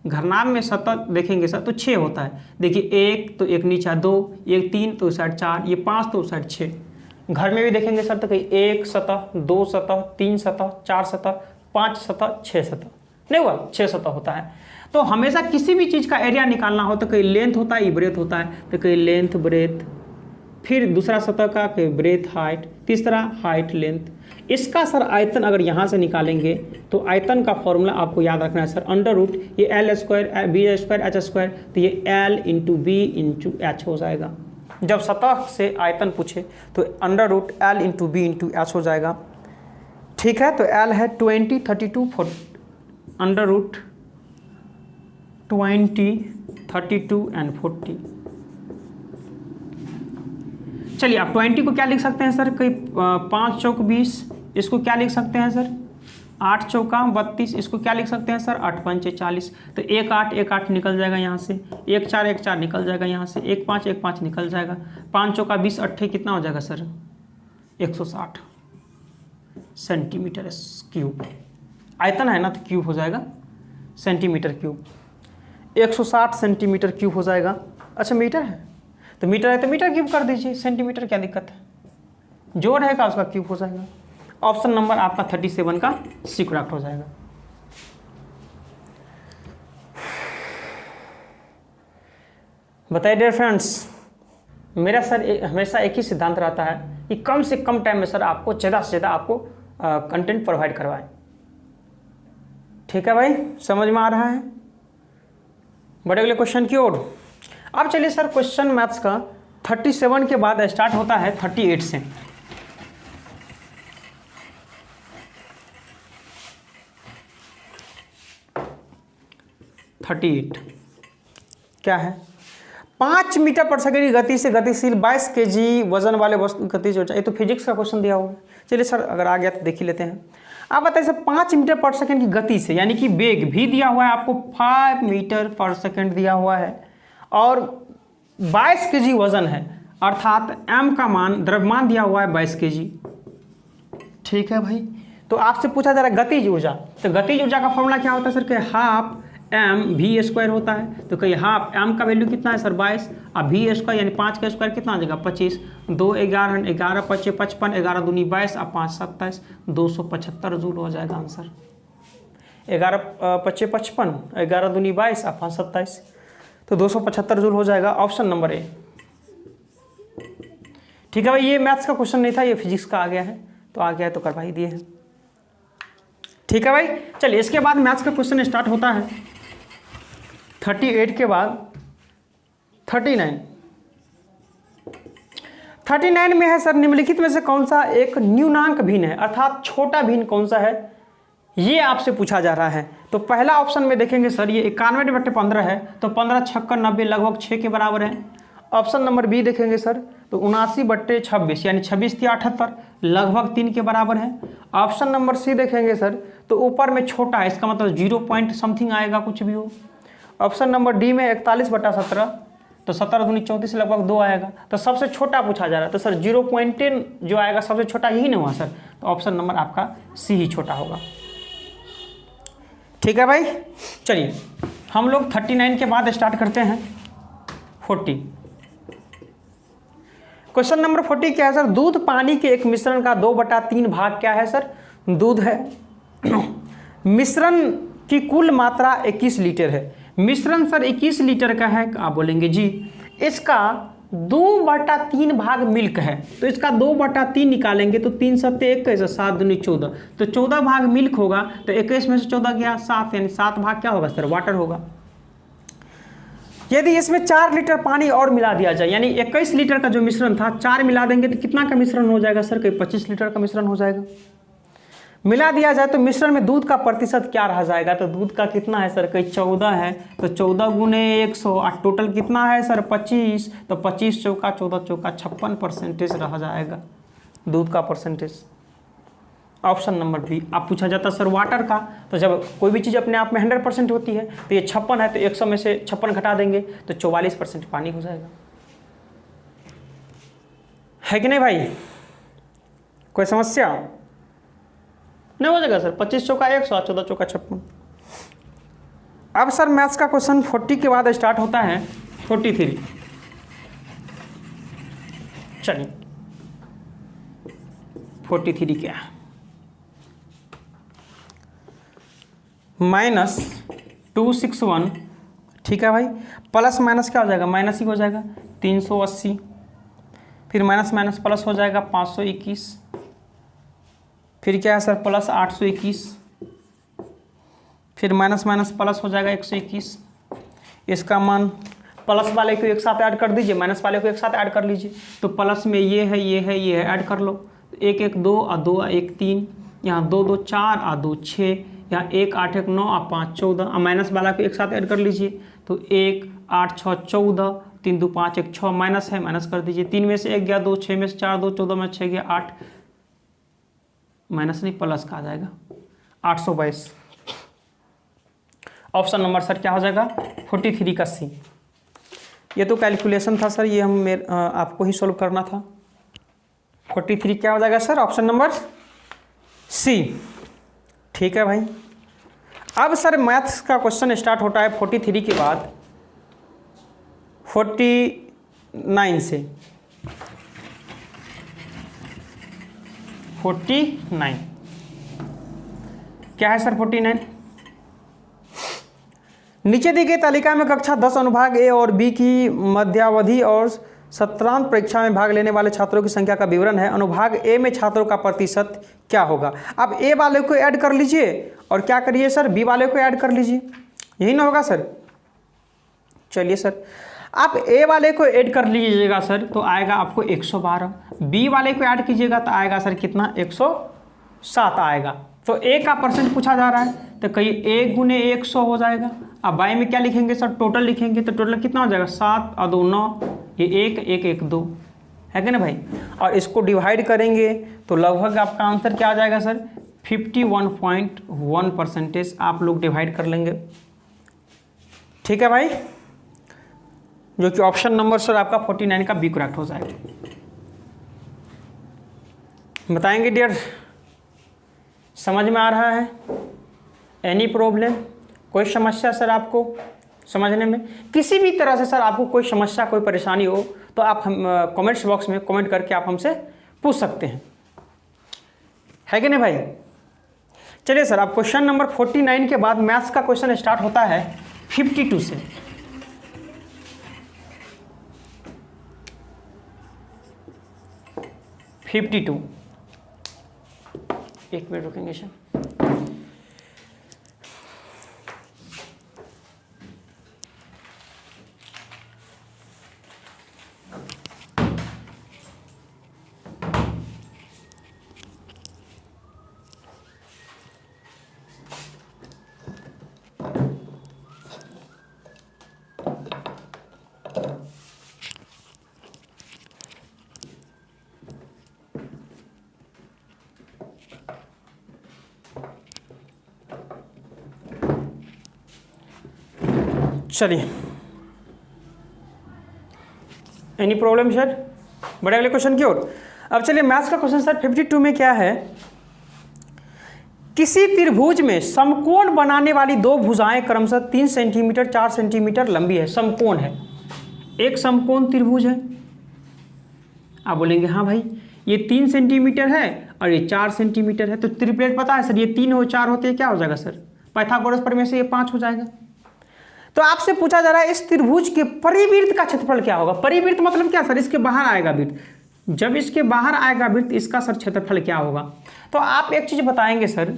[SPEAKER 1] घनाभ में सतह देखेंगे सर तो 6 होता है। देखिए 1 तो 1 नीचा 2, 1 3 तो उस साइड 4, ये 5 तो उस साइड 6। घर में भी देखेंगे सर तो कहीं 1 सतह 2 सतह 3 सतह 4 सतह 5 सतह 6 सतह, नहीं हुआ 6 सतह होता है। तो हमेशा किसी भी चीज़ का एरिया निकालना हो तो कहीं लेंथ होता है, ब्रेथ होता है, तो कहीं लेंथ ब्रेथ, फिर दूसरा सतह का कहीं ब्रेथ हाइट, तीसरा हाइट लेंथ। इसका सर आयतन अगर यहाँ से निकालेंगे तो आयतन का फॉर्मूला आपको याद रखना है सर, अंडर रूट ये L square B square H square, तो ये L into B into H हो जाएगा। जब सतह से आयतन पूछे तो under root L into B into H हो जाएगा। ठीक है, तो एल है 20 32 40, अंडर रूट 20 32 एंड 40। चलिए आप 20 को क्या लिख सकते हैं सर, कहीं 5 चौक 20, इसको क्या लिख सकते हैं सर 8 चौका 32, इसको क्या लिख सकते हैं सर 8 पंचे 40। तो 1 8 1 8 निकल जाएगा यहाँ से, 1 4 1 4 निकल जाएगा यहाँ से, 1 5 1 5 निकल जाएगा, 5 चौका 20 8 कितना हो जाएगा सर 160 सेंटीमीटर क्यूब। आयतन है ना तो क्यूब हो जाएगा सेंटीमीटर क्यूब, 160 सेंटीमीटर क्यूब हो जाएगा। अच्छा मीटर है तो मीटर है तो मीटर क्यूब कर दीजिए, सेंटीमीटर क्या दिक्कत है, जो रहेगा उसका क्यूब हो जाएगा। ऑप्शन नंबर आपका 37 का सी करेक्ट हो जाएगा। बताइए डियर फ्रेंड्स, मेरा सर हमेशा एक ही सिद्धांत रहता है कि कम से कम टाइम में सर आपको ज़्यादा से ज़्यादा आपको कंटेंट प्रोवाइड करवाएं। ठीक है भाई, समझ में आ रहा है। बड़े अगले क्वेश्चन की ओर। अब चलिए सर, क्वेश्चन मैथ्स का 37 के बाद स्टार्ट होता है 38 से। क्या है, 5 मीटर पर सेकंड की गति से गतिशील 22 केजी वजन वाले वस्तु की गति, ये तो फिजिक्स का क्वेश्चन दिया हुआ है। चलिए सर अगर आ गया तो देख ही लेते हैं। आप बताइए सर 5 मीटर पर सेकंड की गति से, यानी कि वेग भी दिया हुआ है आपको 5 मीटर पर सेकंड दिया हुआ है और 22 केजी वजन है, अर्थात m का मान द्रव्यमान दिया हुआ है 22 केजी। ठीक है भाई, तो आपसे पूछा जा रहा है गतिज ऊर्जा, तो गतिज ऊर्जा का फॉर्मूला क्या होता है सर कि हाफ एम वी स्क्वायर होता है। तो कहीं हाफ एम का वैल्यू कितना है सर 22, अब वी स्क्वायर यानी 5 का स्क्वायर कितना आ जाएगा 25, 2 11 11 5 55, 11 दूनी 22 अब 5 27, 275 जूल हो जाएगा आंसर। 11 5 55, 11 दूनी 22 अब 5 27, तो 275 जूल हो जाएगा। Option number A. ठीक है भाई, ये मैथ्स का क्वेश्चन नहीं था, ये फिजिक्स का आ गया है, तो आ गया है तो करवा ही दिए हैं। ठीक है भाई, चलिए इसके बाद मैथ्स का क्वेश्चन स्टार्ट होता है 38 के बाद 39 में है सर, निम्नलिखित में से कौन सा एक न्यूनांक भिन्न है, अर्थात छोटा भिन्न कौन सा है, ये आपसे पूछा जा रहा है। तो पहला ऑप्शन में देखेंगे सर, ये 91/15 है, तो 15 छक्का 90 लगभग 6 के बराबर है। ऑप्शन नंबर बी देखेंगे सर, तो 79/26 यानी 26 या 78 लगभग 3 के बराबर है। ऑप्शन नंबर सी देखेंगे सर, तो ऊपर में छोटा है, इसका मतलब 0 पॉइंट समथिंग आएगा, कुछ भी हो। ऑप्शन नंबर डी में 41/17, तो 17 दूनी 34 लगभग 2 आएगा, तो सबसे छोटा पूछा जा रहा है, तो सर 0.10 जो आएगा सबसे छोटा यही नहीं हुआ सर, तो ऑप्शन नंबर आपका सी ही छोटा होगा। ठीक है भाई, चलिए हम लोग 39 के बाद स्टार्ट करते हैं 40। क्वेश्चन नंबर 40 क्या है सर, दूध पानी के एक मिश्रण का 2/3 भाग क्या है सर, दूध है। मिश्रण की कुल मात्रा 21 लीटर है, मिश्रण सर 21 लीटर का है, आप बोलेंगे जी इसका 2/3 भाग मिल्क है, तो इसका 2/3 निकालेंगे तो 3 सत्ते 21, 7 दूनी 14, तो 14 भाग मिल्क होगा, तो 21 में से 14 गया 7, यानी 7 भाग क्या होगा सर वाटर होगा। यदि इसमें 4 लीटर पानी और मिला दिया जाए, यानी 21 लीटर का जो मिश्रण था 4 मिला देंगे तो कितना का मिश्रण हो जाएगा सर, कहीं 25 लीटर का मिश्रण हो जाएगा। मिला दिया जाए तो मिश्रण में दूध का प्रतिशत क्या रह जाएगा, तो दूध का कितना है सर, कहीं 14 है, तो 14 गुने 100 और टोटल कितना है सर 25, तो 25 चौका 14 चौका 56% रह जाएगा दूध का परसेंटेज। Option number B. आप पूछा जाता सर वाटर का, तो जब कोई भी चीज़ अपने आप में 100% होती है, तो ये 56 है, तो 100 में से 56 घटा देंगे तो 44% पानी हो जाएगा, है कि नहीं भाई, कोई समस्या नहीं हो जाएगा सर। 25 चौका 100, 14 चौका 56। अब सर मैथ्स का क्वेश्चन 40 के बाद स्टार्ट होता है 43। चलिए 43 क्या है, -261, ठीक है भाई, प्लस माइनस क्या हो जाएगा, माइनस ही हो जाएगा 380, फिर माइनस माइनस प्लस हो जाएगा 521, फिर क्या है सर प्लस 821, फिर माइनस माइनस प्लस हो जाएगा 121। इसका मान प्लस वाले को एक साथ ऐड कर दीजिए, माइनस वाले को एक साथ ऐड कर लीजिए। तो प्लस में ये है, ये है, ये है, ऐड कर लो। 1 1 2 और 2 1 3, यहाँ 2 2 4 और 2 6, यहाँ 1 8 1 9 और 5 14, और माइनस वाला को एक साथ ऐड कर लीजिए। तो 1 8 6 14, 3 2 5 1 6, माइनस है, माइनस कर दीजिए। 3 में से 1 गया 2, 6 में से 4 2, 14 में 6 गया 8, माइनस नहीं प्लस का आ जाएगा 822। ऑप्शन नंबर सर क्या हो जाएगा 43 का सी। ये तो कैलकुलेशन था सर, ये आपको ही सोल्व करना था। 43 क्या हो जाएगा सर, ऑप्शन नंबर सी। ठीक है भाई, अब सर मैथ्स का क्वेश्चन स्टार्ट होता है 43 के बाद 49 से। 49 क्या है सर 49? नीचे दी गई तालिका में कक्षा 10 अनुभाग ए और बी की मध्यावधि और सत्रांत परीक्षा में भाग लेने वाले छात्रों की संख्या का विवरण है। अनुभाग ए में छात्रों का प्रतिशत क्या होगा? अब ए वाले को ऐड कर लीजिए और क्या करिए सर, बी वाले को ऐड कर लीजिए, यही ना होगा सर। चलिए सर, आप ए वाले को ऐड कर लीजिएगा सर तो आएगा आपको 112, बी वाले को ऐड कीजिएगा तो आएगा सर कितना 107 आएगा। तो ए का परसेंट पूछा जा रहा है तो कहीं ए गुने 100 हो जाएगा। अब बाई में क्या लिखेंगे सर, टोटल लिखेंगे तो टोटल कितना हो जाएगा 7 और 2 9, ये 1 1 1 2 है कि ना भाई। और इसको डिवाइड करेंगे तो लगभग आपका आंसर क्या आ जाएगा सर 51.1% आप लोग डिवाइड कर लेंगे। ठीक है भाई, जो कि ऑप्शन नंबर सर आपका 49 का बी करेक्ट हो जाएगा। बताएंगे डियर, समझ में आ रहा है? एनी प्रॉब्लम, कोई समस्या सर आपको समझने में? किसी भी तरह से सर आपको कोई समस्या कोई परेशानी हो तो आप हम कमेंट्स बॉक्स में कमेंट करके आप हमसे पूछ सकते हैं, है कि नहीं भाई। चलिए सर, अब क्वेश्चन नंबर 49 के बाद मैथ्स का क्वेश्चन स्टार्ट होता है 52 से। एक मिनट रुकेंगे सर। चलिए, एनी प्रॉब्लम सर? बड़े अगले क्वेश्चन की ओर। अब चलिए मैथ्स का क्वेश्चन सर 52 में क्या है, किसी त्रिभुज में समकोण बनाने वाली दो भुजाएं क्रमशः 3 सेंटीमीटर 4 सेंटीमीटर लंबी है, समकोण है, एक समकोण त्रिभुज है। आप बोलेंगे हाँ भाई ये 3 सेंटीमीटर है और ये 4 सेंटीमीटर है, तो त्रिप्लेट पता है सर, ये 3 और 4 होते हैं क्या हो जाएगा सर, पाइथागोरस प्रमेय से ये 5 हो जाएगा। तो आपसे पूछा जा रहा है इस त्रिभुज के परिवृत्त का क्षेत्रफल क्या होगा। परिवृत्त मतलब क्या सर, इसके बाहर आएगा वृत्त, जब इसके बाहर आएगा वृत्त इसका सर क्षेत्रफल क्या होगा। तो आप एक चीज बताएंगे सर,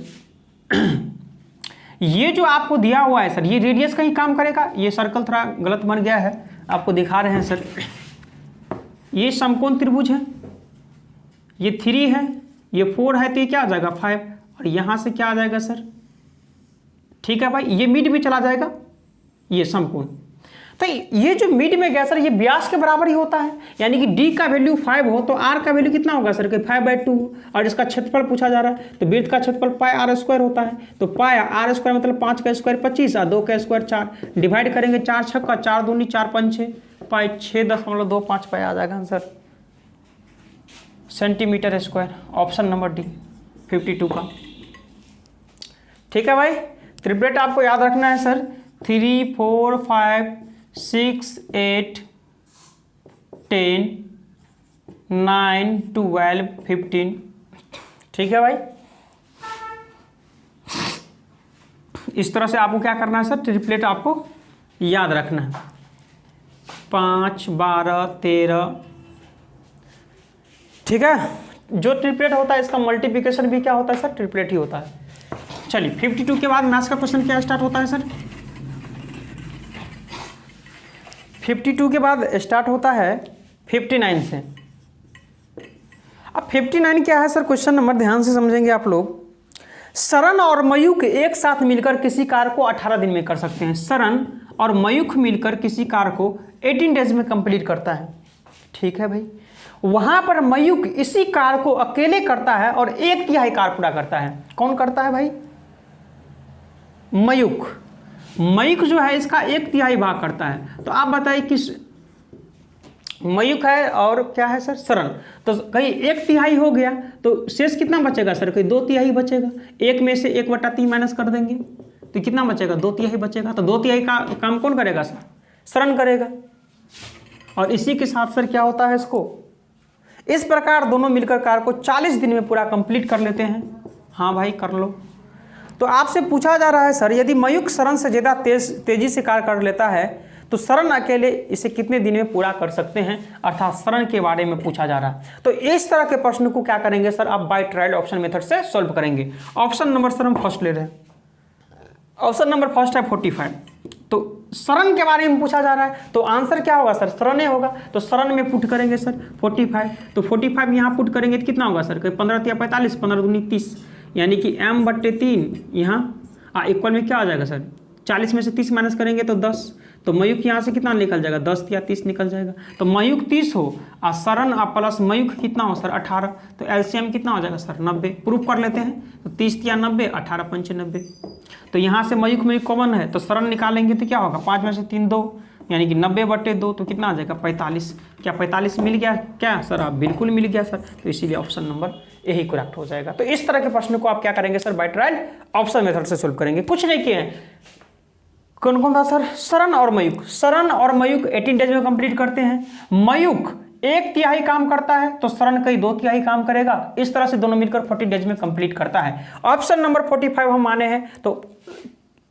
[SPEAKER 1] ये जो आपको दिया हुआ है सर ये रेडियस का ही काम करेगा। ये सर्कल थोड़ा गलत बन गया है, आपको दिखा रहे हैं सर। ये समकोण त्रिभुज है, ये 3 है, ये 4 है, तो ये क्या आ जाएगा 5, और यहां से क्या आ जाएगा सर, ठीक है भाई, ये मिड में चला जाएगा ये समकोण। तो ये जो मिड में गया सर ये व्यास के बराबर ही होता है, यानी कि डी का वैल्यू 5 हो तो आर का वैल्यू कितना होगा सर, 5/2। और इसका क्षेत्रफल पूछा जा रहा है तो वृत्त का क्षेत्रफल पाई आर स्क्वायर होता है, तो पाई आर स्क्वायर मतलब 5 का स्क्वायर 25 और 2 का स्क्वायर 4, डिवाइड करेंगे 4 छक्का 4 दूनी 4 5 6, पाई 6.25 पाई आ जाएगा answer centimetre square. Option number D 52 का। ठीक है भाई, त्रिप्लेट आपको याद रखना है सर, 3 4 5 6 8 10 9 12 15। ठीक है भाई, इस तरह से आपको क्या करना है सर, ट्रिपलेट आपको याद रखना है। 5, 12, 13, ठीक है। जो ट्रिपलेट होता है इसका मल्टीप्लिकेशन भी क्या होता है सर, ट्रिपलेट ही होता है। चलिए 52 के बाद मैथ्स का क्वेश्चन क्या स्टार्ट होता है सर, 52 के बाद स्टार्ट होता है 59 से। अब 59 क्या है सर, क्वेश्चन नंबर ध्यान से समझेंगे आप लोग। सरन और मयूख एक साथ मिलकर किसी कार्य को 18 दिन में कर सकते हैं। सरन और मयूख मिलकर किसी कार्य को 18 डेज में कंप्लीट करता है, ठीक है भाई। वहां पर मयूख इसी कार्य को अकेले करता है और 1/3 कार्य पूरा करता है। कौन करता है भाई, मयूख। मयूख जो है इसका 1/3 भाग करता है। तो आप बताइए किस, मयूख है और क्या है सर, सरन। तो कहीं 1/3 हो गया तो शेष कितना बचेगा सर, कहीं 2/3 बचेगा। 1 में से 1/3 माइनस कर देंगे तो कितना बचेगा, 2/3 बचेगा। तो 2/3 का काम कौन करेगा सर, सरन करेगा। और इसी के साथ सर क्या होता है, इसको इस प्रकार दोनों मिलकर कार्य को 40 दिन में पूरा कंप्लीट कर लेते हैं। हाँ भाई कर लो। तो आपसे पूछा जा रहा है सर, यदि मयूख सरन से ज़्यादा तेजी से कार्य कर लेता है तो सरन अकेले इसे कितने दिन में पूरा कर सकते हैं, अर्थात सरन के बारे में पूछा जा रहा है। तो इस तरह के प्रश्न को क्या करेंगे सर, आप बाय ट्रायल ऑप्शन मेथड से सॉल्व करेंगे। ऑप्शन नंबर सर हम फर्स्ट ले रहे हैं, ऑप्शन नंबर फर्स्ट है 45। तो सरन के बारे में पूछा जा रहा है तो आंसर क्या होगा सर, सरन होगा। तो सरन में पुट करेंगे सर 45। तो 45 यहाँ पुट करेंगे तो कितना होगा सर, 15 या 45, 15 दूनी 30, यानी कि m/3 यहाँ इक्वल में क्या आ जाएगा सर, 40 में से 30 माइनस करेंगे तो 10। तो मयूख यहाँ से कितना निकल जाएगा, 10 या 30 निकल जाएगा। तो मयूख 30 हो और सरन प्लस मयूख कितना हो सर, 18। तो एलसीएम कितना हो जाएगा सर, 90। प्रूफ कर लेते हैं। तो 30 या 90, 18 पंचे 90। तो यहाँ से मयूख कॉमन है तो सरन निकालेंगे तो क्या होगा, 5 में से 3 2, यानी कि 90/2। तो कितना आ जाएगा, 45। क्या 45 मिल गया क्या सर, आप बिल्कुल मिल गया सर। तो इसीलिए ऑप्शन नंबर यही करेक्ट हो जाएगा। तो इस तरह के प्रश्न को आप क्या करेंगे sir, by trial option method से सोल्व करेंगे। कुछ नहीं किए हैं, कौन कौन था सर, सरन और मयूख। सरन और मयूख 18 डेज में कंप्लीट करते हैं। मयूख 1/3 काम करता है तो सरन कहीं 2/3 काम करेगा। इस तरह से दोनों मिलकर 40 डेज में कंप्लीट करता है। ऑप्शन नंबर 45 हम माने हैं। तो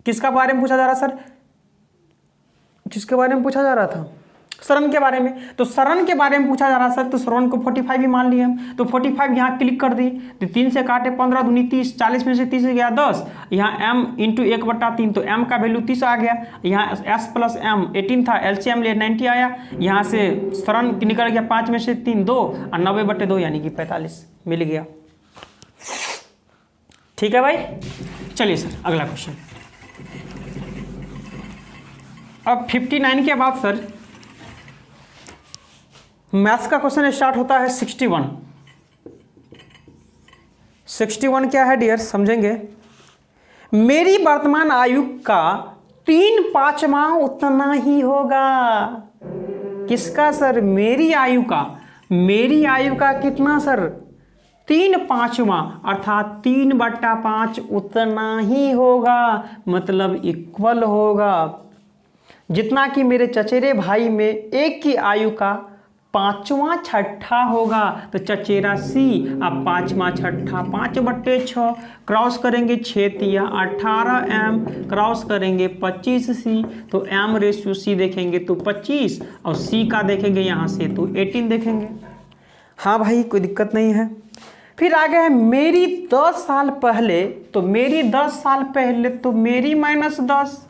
[SPEAKER 1] किसका बारे में पूछा जा रहा सर, किसके बारे में पूछा जा रहा था, सरन के बारे में। तो सरन के बारे में पूछा जा रहा सर, तो सरन को 45 ही मान लिए हम। तो 45 यहाँ क्लिक कर दी तो 3 से काटे 15 दूनी 30, 40 में से 30 गया 10। यहाँ m इंटू 1/3 तो m का वैल्यू 30 आ गया। यहाँ s प्लस m 18 था, एलसीएम लिए 90 आया। यहाँ से सरन निकल गया 5 में से 3 2 और 90/2 यानी कि 45 मिल गया। ठीक है भाई। चलिए सर अगला क्वेश्चन। अब 59 के बाद सर मैथ्स का क्वेश्चन स्टार्ट होता है 61। 61 क्या है डियर, समझेंगे। मेरी वर्तमान आयु का 3/5 उतना ही होगा। किसका सर, मेरी आयु का। मेरी आयु का कितना सर, 3/5, अर्थात 3/5 उतना ही होगा, मतलब इक्वल होगा जितना कि मेरे चचेरे भाई में एक की आयु का 5वां छठा होगा। तो चचेरा C अब 5वां छठा 5/6 क्रॉस करेंगे 6 × 18m क्रॉस करेंगे 25C। तो m/c देखेंगे तो 25 और C का देखेंगे यहाँ से तो 18 देखेंगे। हाँ भाई कोई दिक्कत नहीं है। फिर आगे है मेरी 10 साल पहले। तो मेरी 10 साल पहले तो मेरी -10,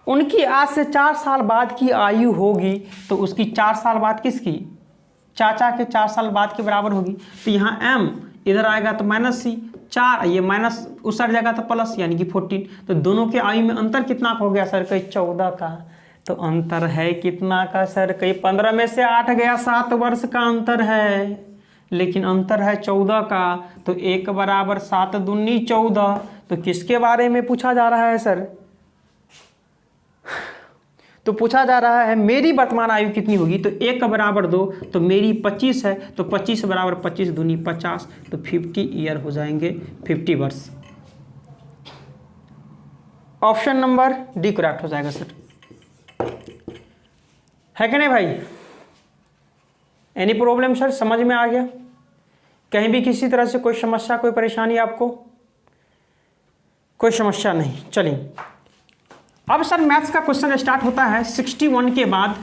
[SPEAKER 1] उनकी आज से 4 साल बाद की आयु होगी तो उसकी 4 साल बाद किसकी, चाचा के 4 साल बाद के बराबर होगी। तो यहाँ m इधर आएगा तो -c 4, ये माइनस उस साइड जाएगा तो प्लस यानी कि 14। तो दोनों के आयु में अंतर कितना हो गया सर, कहीं 14 का। तो अंतर है कितना का सर, कहीं 15 में से 8 गया, 7 वर्ष का अंतर है, लेकिन अंतर है 14 का। तो 1 = 7 दूनी 14। तो किसके बारे में पूछा जा रहा है सर, तो पूछा जा रहा है मेरी वर्तमान आयु कितनी होगी। तो 1 = 2 तो मेरी 25 है। तो 25 = 25 दूनी 50 तो 50 ईयर हो जाएंगे, 50 वर्ष। ऑप्शन नंबर डी करेक्ट हो जाएगा सर, है कि नहीं भाई। एनी प्रॉब्लम सर, समझ में आ गया, कहीं भी किसी तरह से कोई समस्या कोई परेशानी आपको। कोई समस्या नहीं। चलिए अब सर मैथ्स का क्वेश्चन स्टार्ट होता है 61 के बाद।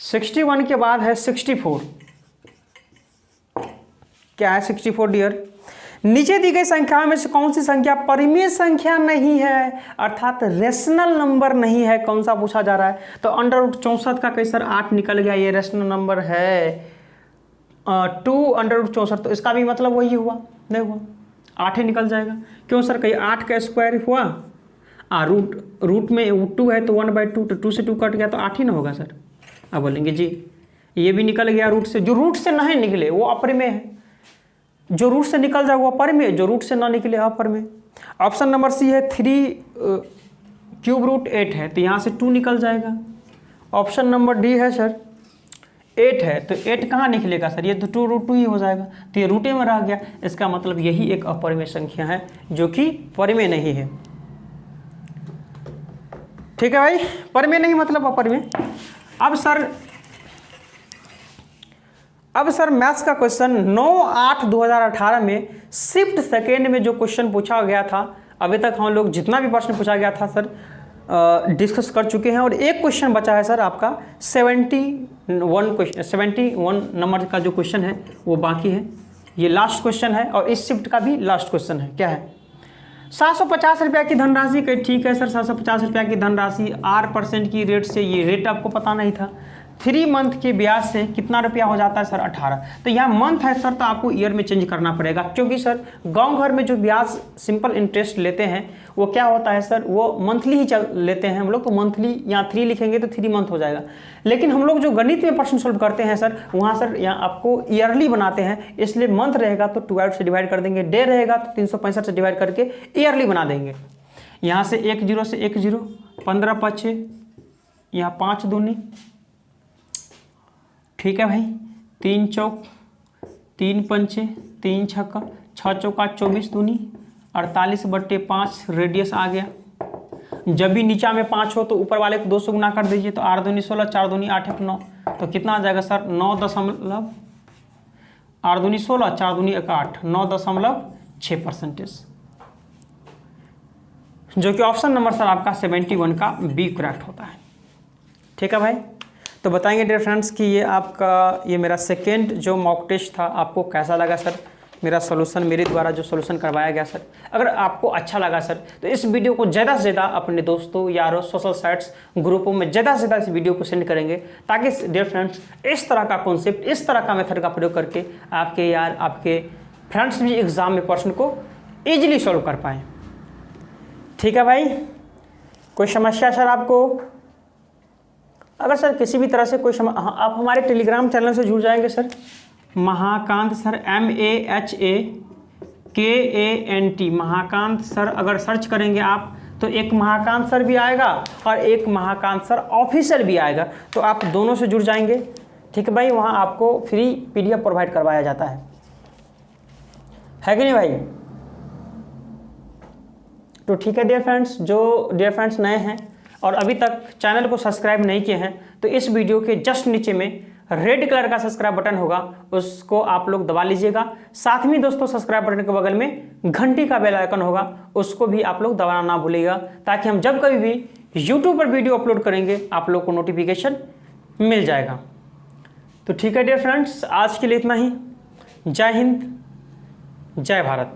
[SPEAKER 1] 61 के बाद है 64। क्या है 64 डियर? नीचे दी गई संख्या में से कौन सी संख्या परिमेय संख्या नहीं है, अर्थात रेशनल नंबर नहीं है? कौन सा पूछा जा रहा है? तो √64 का कई सर 8 निकल गया, ये रेशनल नंबर है। 2 √64, तो इसका भी मतलब वही हुआ, नहीं हुआ 8 ही निकल जाएगा। क्यों सर? कहीं 8 का स्क्वायर हुआ, रूट में 2 है तो 1/2, तो 2 से 2 कट गया तो 8 ही ना होगा सर। अब बोलेंगे जी ये भी निकल गया रूट से। जो रूट से नहीं निकले वो अपरिमेय है, जो रूट से निकल जाए वो परिमेय, जो रूट से ना निकले अपरिमेय। ऑप्शन नंबर सी है 3√8 है तो यहाँ से 2 निकल जाएगा। ऑप्शन नंबर डी है सर 8 है तो 8 कहाँ निकलेगा सर? ये तो 2√2 ही हो जाएगा, तो ये रूटे में रह गया। इसका मतलब यही एक अपरिमेय संख्या है जो कि परिमेय नहीं है। ठीक है भाई, परिमेय नहीं मतलब अपरिमेय। अब सर मैथ्स का क्वेश्चन 9/8/2018 में शिफ्ट सेकेंड में जो क्वेश्चन पूछा गया था, अभी तक हम लोग जितना भी प्रश्न पूछा गया था सर डिस्कस कर चुके हैं, और एक क्वेश्चन बचा है सर आपका 71 नंबर का जो क्वेश्चन है वो बाकी है। ये लास्ट क्वेश्चन है और इस शिफ्ट का भी लास्ट क्वेश्चन है। क्या है? 750 रुपया की धनराशि। कहीं ठीक है सर, 750 रुपया की धनराशि 8% की रेट से, ये रेट आपको पता नहीं था। 3 मंथ के ब्याज से कितना रुपया हो जाता है सर? 18। तो यहाँ मंथ है सर तो आपको ईयर में चेंज करना पड़ेगा, क्योंकि सर गांव घर में जो ब्याज सिंपल इंटरेस्ट लेते हैं वो क्या होता है सर, वो मंथली ही लेते हैं हम लोग। तो मंथली यहाँ 3 लिखेंगे तो 3 मंथ हो जाएगा। लेकिन हम लोग जो गणित में प्रश्न सोल्व करते हैं सर, वहाँ सर यहाँ आपको ईयरली बनाते हैं, इसलिए मंथ रहेगा तो 12 से डिवाइड कर देंगे, डे रहेगा तो 365 से डिवाइड करके ईयरली बना देंगे। यहाँ से 1 0 से 1 0, 15 5, यहाँ 5 दूनी, ठीक है भाई, 3 चौक 3 पंचे 3 छक्का 6 चौका 24 दूनी 48/5 रेडियस आ गया। जब भी नीचा में 5 हो तो ऊपर वाले को 2 से गुना कर दीजिए, तो 8 दूनी 16, 4 दूनी 8 1 9, तो कितना आ जाएगा सर? 9 8 दूनी 16, 4 दूनी 8, 9.6%, जो कि ऑप्शन नंबर सर आपका 71 का बी करेक्ट होता है। ठीक है भाई, तो बताएंगे डियर फ्रेंड्स कि ये मेरा सेकेंड जो मॉक टेस्ट था आपको कैसा लगा सर? मेरा सोल्यूशन, मेरे द्वारा जो सोल्यूशन करवाया गया सर, अगर आपको अच्छा लगा सर तो इस वीडियो को ज़्यादा से ज़्यादा अपने दोस्तों, यारों, सोशल साइट्स, ग्रुपों में ज़्यादा से ज़्यादा इस वीडियो को सेंड करेंगे, ताकि डियर फ्रेंड्स इस तरह का कॉन्सेप्ट, इस तरह का मेथड का प्रयोग करके आपके यार, आपके फ्रेंड्स भी एग्जाम में प्रश्न को ईजिली सॉल्व कर पाएँ। ठीक है भाई, कोई समस्या सर आपको? अगर सर किसी भी तरह से कोई आप हमारे टेलीग्राम चैनल से जुड़ जाएंगे sir, Mahakant sir, MAHAKANT, Mahakant sir अगर सर्च करेंगे आप तो एक महाकांत सर भी आएगा और एक महाकांत सर ऑफिशियल भी आएगा, तो आप दोनों से जुड़ जाएंगे। ठीक है भाई, वहाँ आपको फ्री PDF प्रोवाइड करवाया जाता है कि नहीं भाई? तो ठीक है डियर फ्रेंड्स, जो डियर फ्रेंड्स नए हैं और अभी तक चैनल को सब्सक्राइब नहीं किए हैं तो इस वीडियो के जस्ट नीचे में रेड कलर का सब्सक्राइब बटन होगा, उसको आप लोग दबा लीजिएगा। साथ में दोस्तों सब्सक्राइब बटन के बगल में घंटी का बेल आइकन होगा, उसको भी आप लोग दबाना ना भूलिएगा, ताकि हम जब कभी भी YouTube पर वीडियो अपलोड करेंगे आप लोग को नोटिफिकेशन मिल जाएगा। तो ठीक है डियर फ्रेंड्स, आज के लिए इतना ही। जय हिंद, जय भारत।